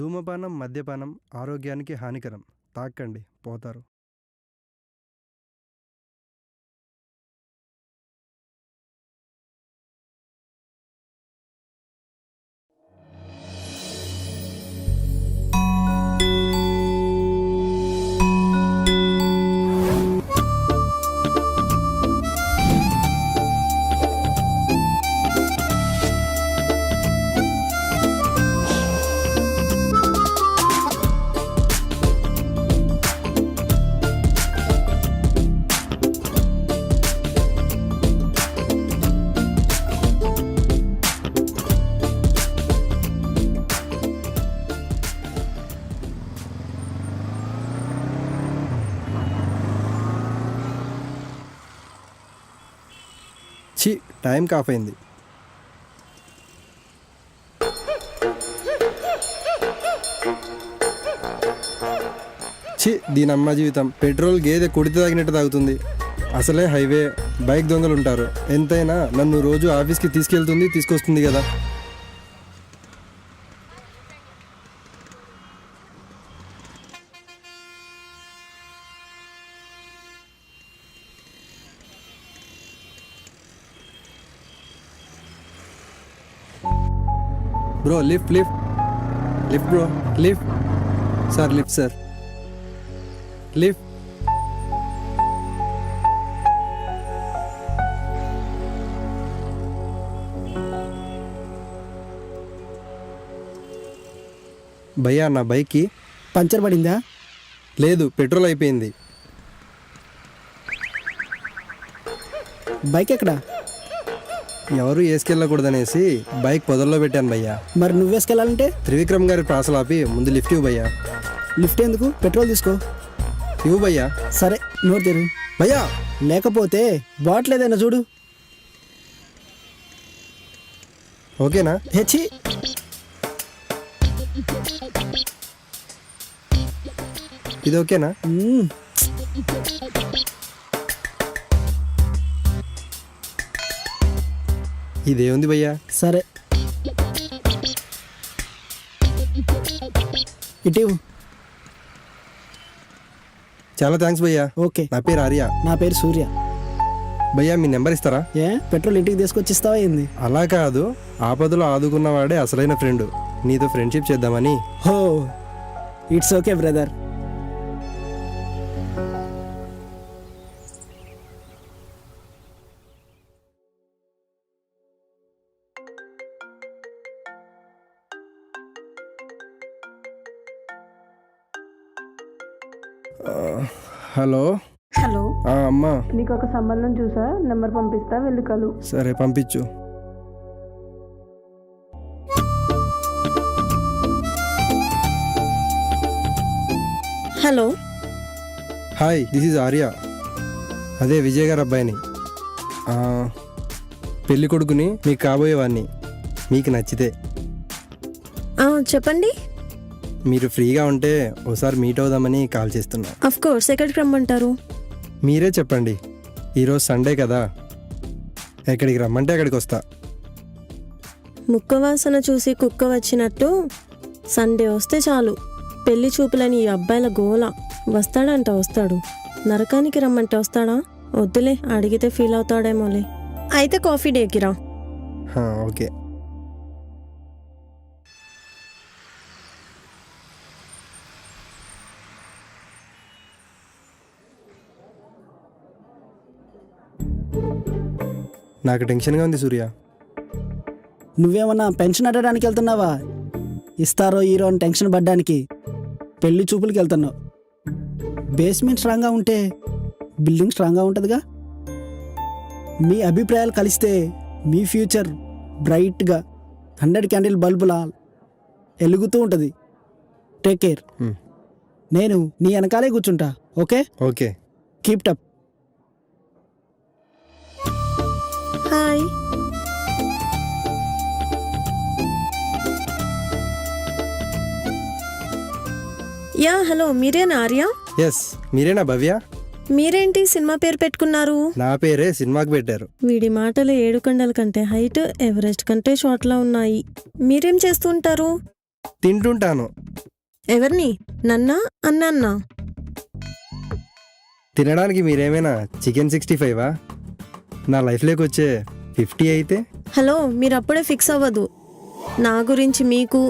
ధూమపానం, మద్యపానం ఆరోగ్యానికి హానికరం. తాక్కండి పోతారు. ఛీ, టైం కాఫ్ అయింది. ఛీ, దీని అమ్మ జీవితం. పెట్రోల్ గేదె కుడితే తాగినట్టు తాగుతుంది. అసలే హైవే, బైక్ దొంగలు ఉంటారు. ఎంతైనా నన్ను రోజు ఆఫీస్కి తీసుకెళ్తుంది, తీసుకొస్తుంది కదా. Bro lift lift lift bro lift. Sir lift sir lift. భయ్యా, నా బైక్కి పంచర్ పడిందా? లేదు, పెట్రోల్ అయిపోయింది. బైక్ ఎక్కడా? ఎవరు వేసుకెళ్ళకూడదనేసి బైక్ పొదల్లో పెట్టాను భయ్యా. మరి నువ్వు వేసుకెళ్ళాలంటే త్రివిక్రమ్ గారి ప్రాసలు ఆపి ముందు లిఫ్ట్ ఇవ్వు భయ్యా. లిఫ్ట్ ఎందుకు? పెట్రోల్ తీసుకో. ఇవ్వు భయ్యా. సరే, నోరు తెరు. భయ్యా, లేకపోతే బాటిల్ ఏదైనా చూడు. ఓకేనా? హెచ్చి ఇది ఓకేనా? ఇదేముంది భయ్యా? సరే, ఇటు. చాలా థ్యాంక్స్ భయ్యా. ఓకే. నా పేరు ఆర్య. నా పేరు సూర్య. భయ్యా, మీ నెంబర్ ఇస్తారా? ఏ, పెట్రోల్ ఇంటికి తీసుకొచ్చి ఇస్తావా ఏంది? అలా కాదు, ఆపదలో ఆదుకున్నవాడే అసలైన ఫ్రెండ్. నీతో ఫ్రెండ్షిప్ చేద్దామని. హో, it's okay brother. Hello. Hello, అమ్మా. నీకు ఒక సంబంధం చూసా, నెంబర్ పంపిస్తా, వెళ్ళి కలు. సరే, పంపించు. Hello. Hi, this is Arya. అదే విజయ్ గారు అబ్బాయిని. పెళ్ళి కొడుకుని, మీకు కాబోయేవాడిని. మీకు నచ్చితే చెప్పండి. మీరు ఫ్రీగా ఉంటే ఓసారి మీట్ అవుదామని కాల్ చేస్తున్నా. అఫ్ కోర్స్, ఎక్కడికి రమ్మంటారు? మీరే చెప్పండి. ఈరోజు సండే కదా, ఎక్కడికి రమ్మంటే అక్కడికి వస్తా. ముక్క వాసన చూసి కుక్క వచ్చినట్టు సండే వస్తే చాలు. పెళ్లి చూపులని ఈ అబ్బాయిల గోల. వస్తాడంట వస్తాడు, నరకానికి రమ్మంటే వస్తాడా? వద్దులే, అడిగితే ఫీల్ అవుతాడేమోలే. అయితే కాఫీ డేకి రా. ఓకే. నాకు టెన్షన్గా ఉంది సూర్య. నువ్వేమన్నా పెన్షన్ అడగడానికి వెళ్తున్నావా? ఇస్తారో హీరో అని టెన్షన్ పడ్డానికి పెళ్లి చూపులకి వెళ్తున్నావు. బేస్మెంట్ స్ట్రాంగ్గా ఉంటే బిల్డింగ్ స్ట్రాంగ్గా ఉంటుందిగా. మీ అభిప్రాయాలు కలిస్తే మీ ఫ్యూచర్ బ్రైట్గా 100 క్యాండిల్ బల్బులా వెలుగుతూ ఉంటుంది. Take care. నేను నీ వెనకాలే కూర్చుంటా. ఓకే? ఓకే. కీప్ టప్. హాయ్. యా, హలో, మీరేనా ఆర్య? ఎస్, మీరేనా భవ్య? మీరేంటి సినిమా పేరు పెట్టుకున్నారు? నా పేరే సినిమాకి పెట్టారు. వీడి మాటలు 7 కొండల కంటే హైట్, ఎవరెస్ట్ కంటే షార్ట్లా ఉన్నాయి. మీరేం చేస్తూ ఉంటారు? తింటుంటాను. ఎవరిని? నన్నా అన్నా? తినడానికి మీరేమైనా చికెన్ 65 నా లైఫ్లోకి వచ్చే 50 అయితే? హలో, మీరు అప్పుడే ఫిక్స్ అవ్వదు. నా గురించి మీకు,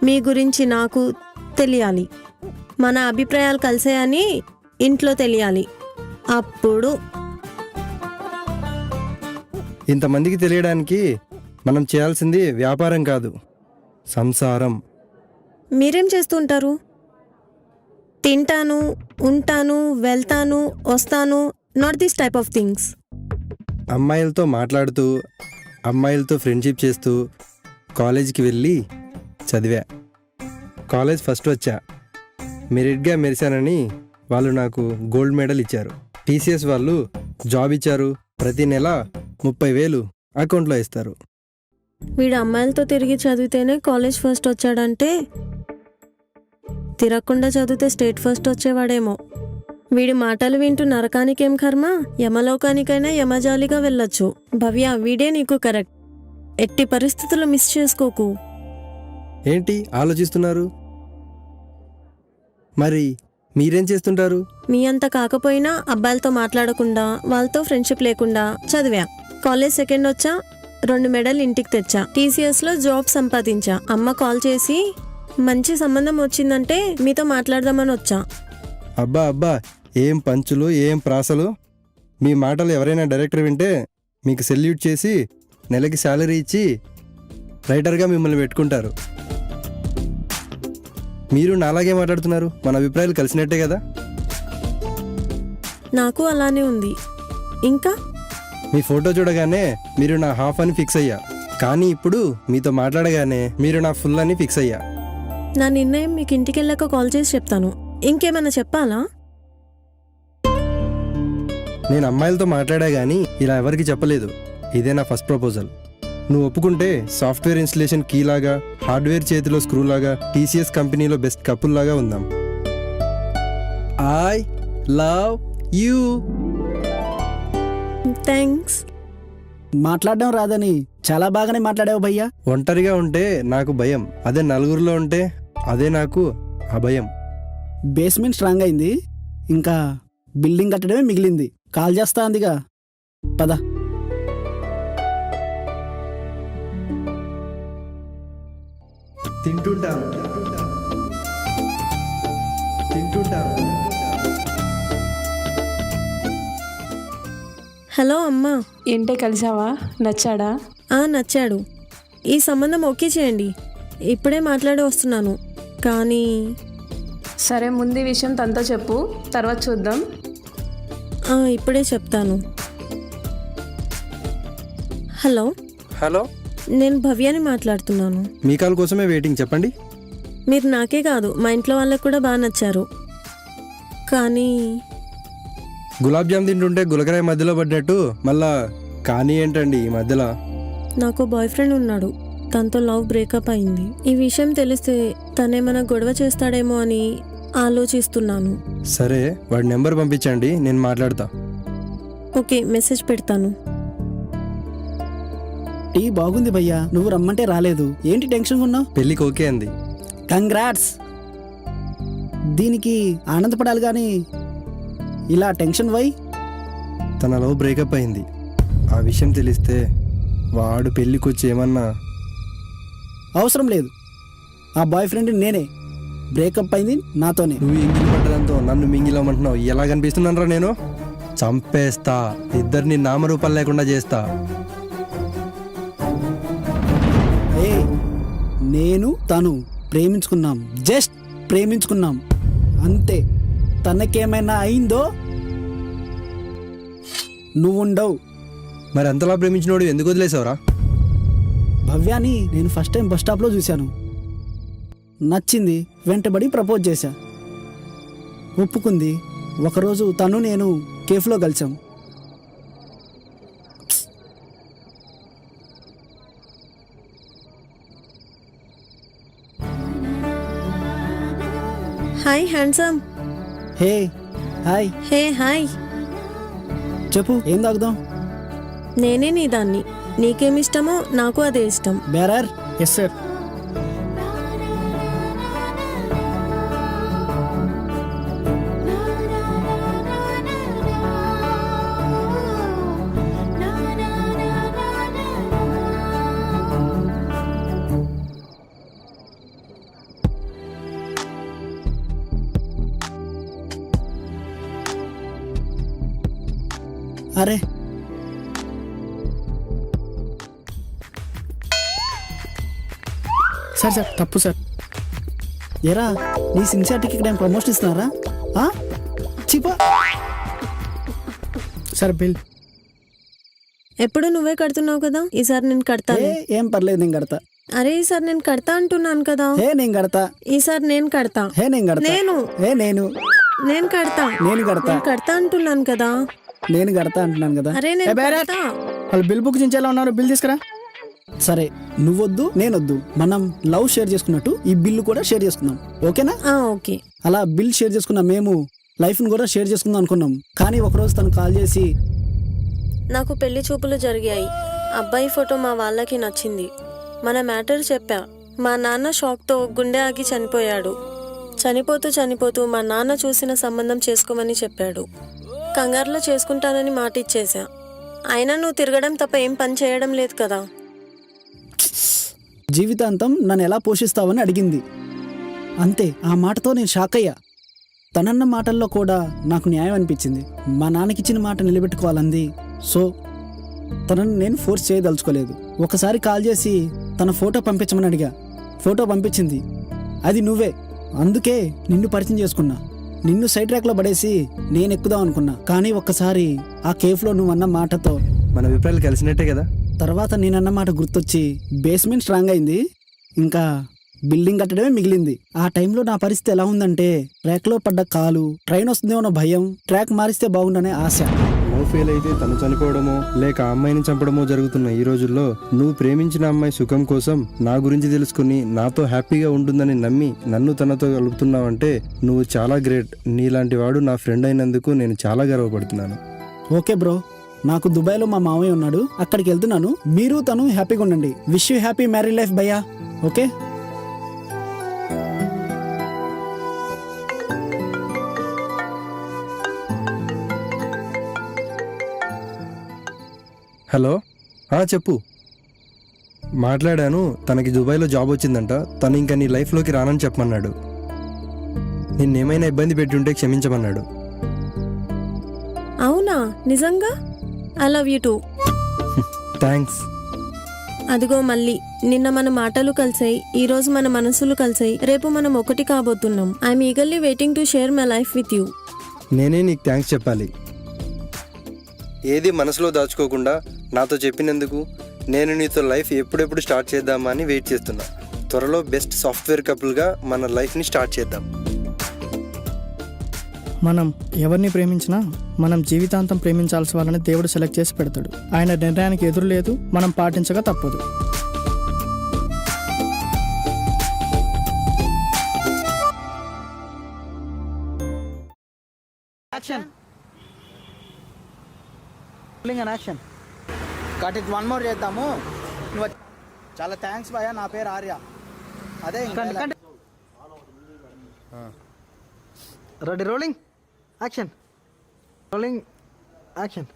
మీ గురించి నాకు తెలియాలి. మన అభిప్రాయాలు కలిసాయని ఇంట్లో తెలియాలి. అప్పుడు ఇంతమందికి తెలియడానికి మనం చేయాల్సింది వ్యాపారం కాదు, సంసారం. మీరేం చేస్తూ ఉంటారు? తింటాను, ఉంటాను, వెళ్తాను, వస్తాను, not this type of things. అమ్మాయిలతో మాట్లాడుతూ, అమ్మాయిలతో ఫ్రెండ్షిప్ చేస్తూ కాలేజీకి వెళ్ళి చదివా. కాలేజ్ ఫస్ట్ వచ్చా. మెరిట్గా మెరిశానని వాళ్ళు నాకు గోల్డ్ మెడల్ ఇచ్చారు. టీసీఎస్ వాళ్ళు జాబ్ ఇచ్చారు. ప్రతి నెల 30,000 అకౌంట్లో ఇస్తారు. వీడు అమ్మాయిలతో తిరిగి చదివితేనే కాలేజ్ ఫస్ట్ వచ్చాడంటే తిరగకుండా చదివితే స్టేట్ ఫస్ట్ వచ్చేవాడేమో. వీడి మాటలు వింటూ నరకానికేం కర్మ, యమలోకానికైనా యమజాలిగా వెళ్ళొచ్చు. భవ్య, వీడే నీకు కరెక్ట్. ఎట్టి పరిస్థితుల్లో మిస్ చేసుకోకు. ఏంటి ఆలోచిస్తున్నారు? మరి మీరేం చేస్తుంటారు? మీ అంత కాకపోయినా అబ్బాయిలతో మాట్లాడకుండా, వాళ్ళతో ఫ్రెండ్షిప్ లేకుండా చదివా. కాలేజ్ సెకండ్ వచ్చా, 2 మెడల్ ఇంటికి తెచ్చా. టీసీఎస్లో జాబ్ సంపాదించా. అమ్మ కాల్ చేసి మంచి సంబంధం వచ్చిందంటే మీతో మాట్లాడదామని వచ్చా. అబ్బా అబ్బా, ఏం పంచులు, ఏం ప్రాసలు. మీ మాటలు ఎవరైనా డైరెక్టర్ వింటే మీకు సెల్యూట్ చేసి నెలకి శాలరీ ఇచ్చి రైటర్గా మిమ్మల్ని పెట్టుకుంటారు. మీరు నాలాగే మాట్లాడుతున్నారు. మన అభిప్రాయాలు కలిసినట్టే కదా? నాకు అలానే ఉంది. ఇంకా మీ ఫోటో చూడగానే మీరు నా హాఫ్ అని ఫిక్స్ అయ్యా. కానీ ఇప్పుడు మీతో మాట్లాడగానే మీరు నా ఫుల్ అని ఫిక్స్ అయ్యా. నా నిర్ణయం మీకు ఇంటికి వెళ్ళాక కాల్ చేసి చెప్తాను. ఇంకేమైనా చెప్పాలా? నేను అమ్మాయిలతో మాట్లాడా కానీ ఇలా ఎవరికి చెప్పలేదు. ఇదే నా ఫస్ట్ ప్రపోజల్. నువ్వు ఒప్పుకుంటే సాఫ్ట్వేర్ ఇన్స్టలేషన్ కీ లాగా, హార్డ్వేర్ చేతిలో స్క్రూ లాగా, టీసీఎస్ కంపెనీలో బెస్ట్ కపుల్ లాగా ఉందాం. I love you. థ్యాంక్స్. మాట్లాడడం రాదని చాలా బాగానే మాట్లాడావు భయ్యా. ఒంటరిగా ఉంటే నాకు భయం, అదే నలుగురిలో ఉంటే అదే నాకు అభయం. బేస్మెంట్ స్ట్రాంగ్ అయింది, ఇంకా బిల్డింగ్ కట్టడమే మిగిలింది. కాల్ చేస్తా అందిగా, పద. తింటుంటాను. హలో అమ్మా. ఏంటే కలిసావా? నచ్చాడా? నచ్చాడు. ఈ సంబంధం ఓకే చేయండి. ఇప్పుడే మాట్లాడి వస్తున్నాను. కానీ సరే, ముందు ఈ విషయం తనతో చెప్పు, తర్వాత చూద్దాం. ఇప్పుడే చెప్తాను. హలో. హలో, నేను భవ్యాని మాట్లాడుతున్నాను. మీ కాల్ కోసమే వెయిటింగ్. చెప్పండి. మీరు నాకే కాదు, మా ఇంట్లో వాళ్ళకి కూడా బాగా నచ్చారు. కానీ గులాబ్ జామ్ తింటుంటే గులకరాయి మధ్యలో పడ్డట్టు మళ్ళా కానీ ఏంటండి ఈ మధ్యలో? నాకు బాయ్ ఫ్రెండ్ ఉన్నాడు. తనతో లవ్ బ్రేకప్ అయింది. ఈ విషయం తెలిస్తే తనేమైనా గొడవ చేస్తాడేమో అని ఆలోచిస్తున్నాను. సరే, వాడి నెంబర్ పంపించండి, నేను మాట్లాడతా. ఓకే, మెసేజ్ పెడతాను. టీ బాగుంది భయ్యా, నువ్వు రమ్మంటే రాలేదు. ఏంటి టెన్షన్ ఉన్నావు? పెళ్ళికి ఓకే అంది. కంగ్రాట్స్. దీనికి ఆనందపడాలి కానీ ఇలా టెన్షన్ వై? తన లవ్ బ్రేకప్ అయింది. ఆ విషయం తెలిస్తే వాడు పెళ్ళికి వచ్చి ఏమన్నా. అవసరం లేదు, ఆ బాయ్ ఫ్రెండ్ నేనే. బ్రేకప్ అయింది నాతోనే. నువ్వు ఎంగిలి పడ్డదంతో నన్ను మింగిలమంటున్నావు. ఎలా కనిపిస్తున్నానరా నేను? చంపేస్తా, ఇద్దరిని నామరూపాలు లేకుండా చేస్తా. ఏ, నేను తను ప్రేమించుకున్నాం, జస్ట్ ప్రేమించుకున్నాం అంతే. తనకేమైనా అయిందో నువ్వుండవు. మరి అంతలా ప్రేమించినోడు ఎందుకు వదిలేసావురా? భవ్యాని నేను ఫస్ట్ టైం బస్ స్టాప్లో చూశాను. నచ్చింది, వెంటబడి ప్రపోజ్ చేశా. ఒప్పుకుంది. ఒకరోజు తను నేను కేఫ్లో కలిసాం. Hi handsome. Hey hi. Hey hi. చెప్పు, ఏం తాగుదాం? నేనే నీ దాన్ని. నీకేమిష్టమో నాకు అదే ఇష్టం. బేరర్. Yes sir. అరే సార్ సార్ తప్పు సార్. ఎరా నీ సిన్సియారిటీకి ఇక్కడ ప్రమోషన్ ఇస్తున్నారా? చిపా సార్ బిల్. ఎప్పుడు నువ్వే కడుతున్నావు కదా, ఈసారి నేను కడతాను. ఏం పర్లేదు నేను కడతా. అరే ఈసారి నేను కడతా అంటున్నాను కదా. నేను కడతా. ఈసారి నేను కడతా. నేను కడతా. నేను కడతా. నేను కడతా. కడతా అంటున్నాను కదా. నేను కడతా అంటున్నాను కదా. అరే నేను కడతా. వాళ్ళు బిల్ బుక్ చేయించేలా ఉన్నారు, బిల్ తీసుకురా. సరే నువ్వొద్దు నేనొద్దు, మనం లవ్ షేర్ చేసుకున్నట్టు ఈ బిల్లు కూడా షేర్ చేసుకుందాం, ఓకేనా? ఓకే. అలా బిల్ షేర్ చేసుకున్నాం, మేము లైఫ్ని కూడా షేర్ చేసుకుందాం అనుకున్నాం. కానీ ఒకరోజు తను కాల్ చేసి, నాకు పెళ్లి చూపులు జరిగాయి, అబ్బాయి ఫోటో మా వాళ్ళకి నచ్చింది, మన మ్యాటర్ చెప్పా. మా నాన్న షాక్తో గుండె ఆగి చనిపోయాడు. చనిపోతూ మా నాన్న చూసిన సంబంధం చేసుకోమని చెప్పాడు. కంగారులో చేసుకుంటానని మాట ఇచ్చేశా. అయినా నువ్వు తిరగడం తప్ప ఏం పని చేయడం లేదు కదా. జీవితాంతం నన్ను ఎలా పోషిస్తావని అడిగింది. అంతే, ఆ మాటతో నేను షాక్ అయ్యా. తనన్న మాటల్లో కూడా నాకు న్యాయం అనిపించింది. మా నాన్నకిచ్చిన మాట నిలబెట్టుకోవాలంది. సో తనను నేను ఫోర్స్ చేయదలుచుకోలేదు. ఒకసారి కాల్ చేసి తన ఫోటో పంపించమని అడిగా. ఫోటో పంపించింది. అది నువ్వే. అందుకే నిన్ను పరిచయం చేసుకున్నా. నిన్ను సైడ్ ట్రాక్లో పడేసి నేను ఎక్కుదాం అనుకున్నా. కానీ ఒక్కసారి ఆ కేఫ్లో నువ్వు అన్న మాటతో మన అభిప్రాయాలు కలిసినట్టే కదా. తర్వాత నేనన్న మాట గుర్తొచ్చి బేస్మెంట్ స్ట్రాంగ్ అయింది, ఇంకా బిల్డింగ్ కట్టడమే మిగిలింది. ఆ టైంలో నా పరిస్థితి ఎలా ఉందంటే, ట్రాక్లో పడ్డ కాలు, ట్రైన్ వస్తుందేమో అన్న భయం, ట్రాక్ మారిస్తే బాగుండనే ఆశ. లవ్ ఫెయిల్ అయితే తను చనిపోవడమో లేక ఆ అమ్మాయిని చంపడమో జరుగుతున్న ఈ రోజుల్లో నువ్వు ప్రేమించిన అమ్మాయి సుఖం కోసం నా గురించి తెలుసుకుని నాతో హ్యాపీగా ఉంటుందని నమ్మి నన్ను తనతో కలుపుతున్నావంటే నువ్వు చాలా గ్రేట్. నీలాంటి వాడు నా ఫ్రెండ్ అయినందుకు నేను చాలా గర్వపడుతున్నాను. ఓకే బ్రో, నాకు దుబాయ్లో మా మామయ్య ఉన్నాడు, అక్కడికి వెళ్తున్నాను. మీరు తను హ్యాపీగా ఉండండి. Wish you happy marry life భయ్యా. ఓకే. హలో, చెప్పు. మాట్లాడాను. తనకి దుబాయ్లో జాబ్ వచ్చిందంట. తను ఇంకా నీ లైఫ్లోకి రానని చెప్పమన్నాడు. నిన్నేమైనా ఇబ్బంది పెట్టుంటే క్షమించమన్నాడు. అవునా? నిజంగా? I love you two. Thanks. అదిగో మళ్ళీ నిన్న మన మాటలు కలిసాయి, ఈ రోజు మన మనసులు కలిసాయి, రేపు మనం ఒకటి కాబోతున్నాం. I'm eagerly waiting to share my life with you. నేనే నీకు థ్యాంక్స్ చెప్పాలి. ఏది మనసులో దాచుకోకుండా నాతో చెప్పినందుకు. నేను నీతో లైఫ్ ఎప్పుడెప్పుడు స్టార్ట్ చేద్దామా అని వెయిట్ చేస్తున్నా. త్వరలో బెస్ట్ సాఫ్ట్వేర్ కపుల్గా మన లైఫ్ని స్టార్ట్ చేద్దాం. మనం ఎవరిని ప్రేమించినా మనం జీవితాంతం ప్రేమించాల్సిన వాళ్ళని దేవుడు సెలెక్ట్ చేసి పెడతాడు. ఆయన నిర్ణయానికి ఎదురు లేదు, మనం పాటించక తప్పదు. Action cut it one more చేద్దాము. చాలా థ్యాంక్స్ భయ్యా, నా పేరు ఆర్య. అదే ready, rolling action. Rolling action.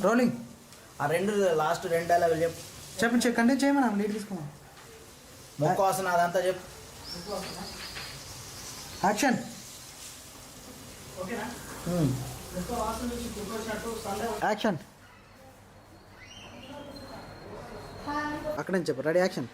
Rolling. ఆ లాస్ట్ రెండు డైలాగులు చెప్పు. కంటిన్యూ చేయమన్నా, లీడ్ తీసుకోమా. మొక్క వాసన అదంతా చెప్పు. యాక్షన్. యాక్షన్. అక్కడ నుంచి చెప్పు. Ready, action.